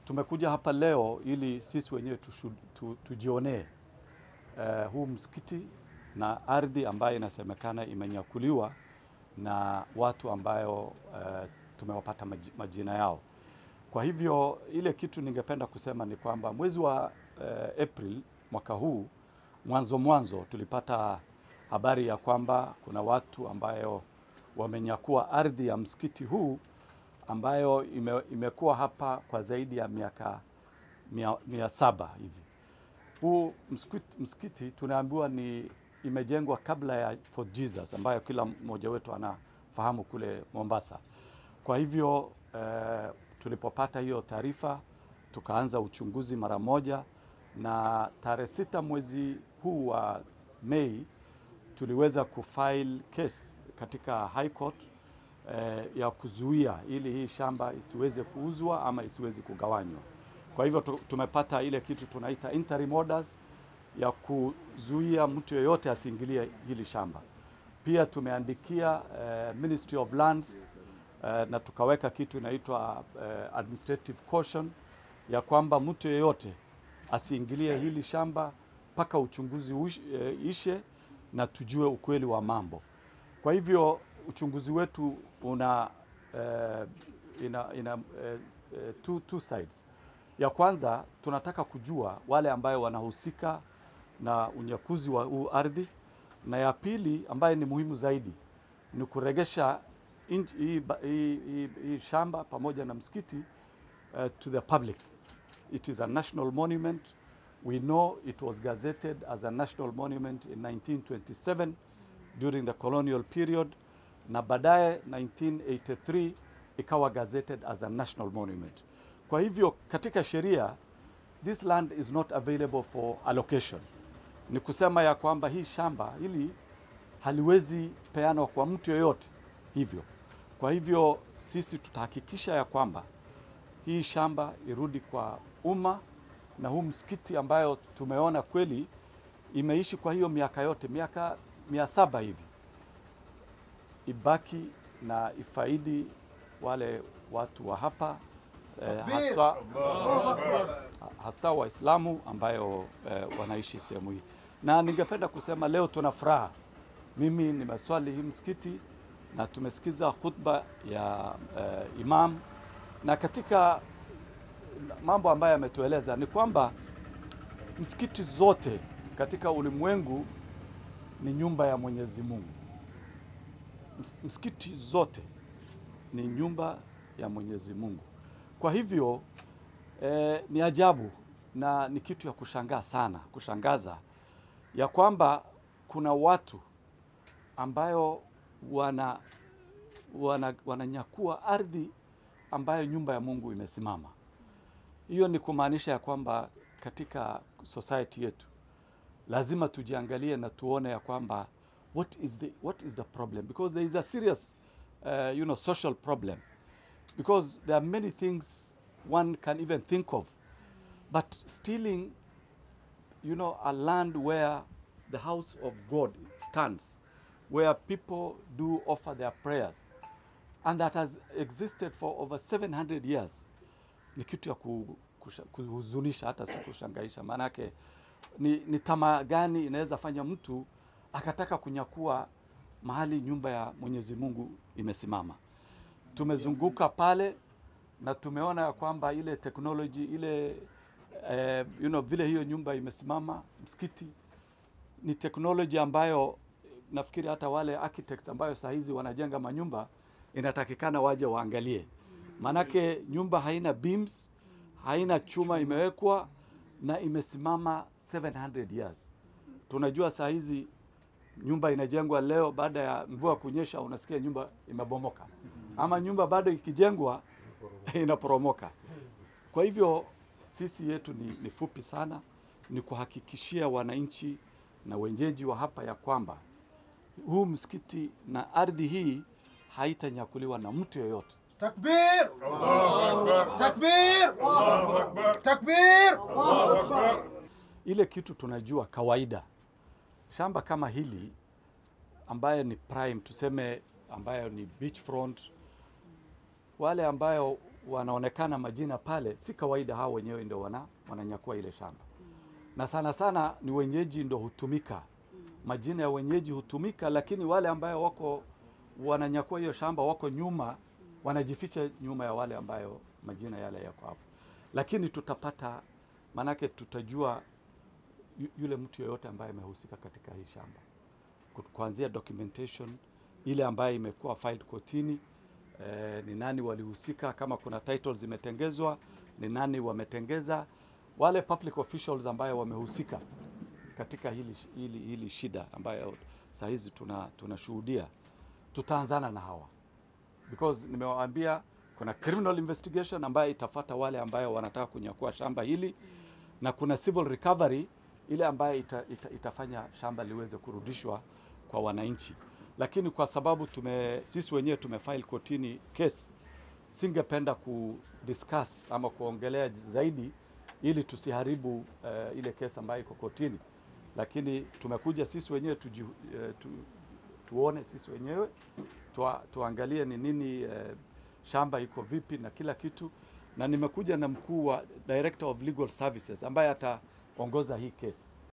tumekuja hapa leo ili sisi wenyewe tujionee huu msikiti na ardhi ambayo inasemekana imenyakuliwa na watu ambayo tumewapata majina yao. Kwa hivyo ile kitu ningependa kusema ni kwamba mwezi wa April mwaka huu mwanzo tulipata habari ya kwamba kuna watu ambayo wamenyakua ardhi ya msikiti huu ambayo imekuwa hapa kwa zaidi ya miaka 700 hivi. Huu msikiti tunaambiwa ni imejengwa kabla ya Fort Jesus ambayo kila mmoja wetu anafahamu kule Mombasa. Kwa hivyo tulipopata hiyo taarifa tukaanza uchunguzi mara moja, na tarehe 6 mwezi huu wa Mei tuliweza kufile case katika High Court ya kuzuia ili hii shamba isiweze kuuzwa ama isiweze kugawanywa. Kwa hivyo tumepata ile kitu tunaita interim orders ya kuzuia mtu yeyote asiingilie hili shamba. Pia tumeandikia Ministry of Lands na tukaweka kitu inaitwa administrative caution ya kwamba mtu yeyote asiingilie hili shamba mpaka uchunguzi ishe na tujue ukweli wa mambo. Kwa hivyo uchunguzi wetu una two sides. Ya kwanza tunataka kujua wale ambayo wanahusika na unyakuzi wa huu ardhi, na ya pili ambayo ni muhimu zaidi ni kuregesha hii shamba pamoja na msikiti to the public. It is a national monument. We know it was gazetted as a national monument in 1927 during the colonial period, na baadaye 1983 ikawa gazetted as a national monument. Kwa hivyo katika sheria, this land is not available for allocation. Ni kusema ya kwamba hii shamba hili haliwezi peanwa kwa mtu yoyote hivyo. Kwa hivyo sisi tutahakikisha ya kwamba hii shamba irudi kwa umma, na huu msikiti ambayo tumeona kweli imeishi kwa hiyo miaka yote, miaka 700 hivi, ibaki na ifaidi wale watu wa hapa hasa Waislamu ambayo wanaishi sehemu hii. Na ningependa kusema leo tuna furaha. Mimi nimeswali hii msikiti na tumesikiza khutba ya imam, na katika mambo ambayo ametueleza ni kwamba msikiti zote katika ulimwengu ni nyumba ya Mwenyezi Mungu. Msikiti zote ni nyumba ya Mwenyezi Mungu. Kwa hivyo ni ajabu na ni kitu ya kushangaza ya kwamba kuna watu ambayo wananyakua ardhi ambayo nyumba ya Mungu imesimama. Hiyo ni kumaanisha ya kwamba katika society yetu lazima tujiangalie na tuone ya kwamba what is the problem, because there is a serious social problem, because there are many things one can even think of, but stealing a land where the house of God stands, where people do offer their prayers, and that has existed for over 700 years, ni kitu ya kuhuzunisha, hata si kushangaisha. Maanake ni tamaa gani inaweza fanya mtu akataka kunyakua mahali nyumba ya Mwenyezi Mungu imesimama? Tumezunguka pale na tumeona ya kwamba ile technology ile vile hiyo nyumba imesimama, msikiti ni technology ambayo nafikiri hata wale architects ambayo saa hizi wanajenga manyumba inatakikana waje waangalie. Manake nyumba haina beams, haina chuma imewekwa, na imesimama 700 years. Tunajua saa hizi nyumba inajengwa leo, baada ya mvua kunyesha unasikia nyumba imebomoka, ama nyumba bado ikijengwa inaporomoka. Kwa hivyo sisi yetu ni fupi sana, ni kuhakikishia wananchi na wenyeji wa hapa ya kwamba huu msikiti na ardhi hii haitanyakuliwa na mtu yoyote. Takbir! Allahu Akbar! Takbir! Allahu Akbar! Takbir! Allahu Akbar! Ile kitu tunajua kawaida, shamba kama hili ambayo ni prime, tuseme ambayo ni beachfront, wale ambayo wanaonekana majina pale, si kawaida hao wenyewe ndio wananyakua ile shamba. Na sana sana ni wenyeji ndio hutumika. Majina ya wenyeji hutumika, lakini wale ambayo wako wananyakua hiyo shamba wako nyuma, wanajificha nyuma ya wale ambayo majina yale yako hapo. Lakini tutapata, manake tutajua yule mtu yeyote ambaye amehusika katika hii shamba, kuanzia documentation ile ambayo imekuwa filed kotini, ni nani walihusika, kama kuna titles zimetengezwa, ni nani wametengeza, wale public officials ambayo wamehusika katika hili shida ambayo saa hizi tunashuhudia. Tutaanzana na hawa, because nimewaambia kuna criminal investigation ambayo itafuata wale ambayo wanataka kunyakua shamba hili, na kuna civil recovery ile ambayo itafanya shamba liweze kurudishwa kwa wananchi. Lakini kwa sababu sisi wenyewe tumefile kotini case, singependa kudiscuss ama kuongelea zaidi ili tusiharibu ile case ambayo iko kotini. Lakini tumekuja sisi wenyewe tuone sisi wenyewe, tuangalie ni nini, shamba iko vipi na kila kitu. Na nimekuja na mkuu wa Director of Legal Services ambaye ataongoza hii case.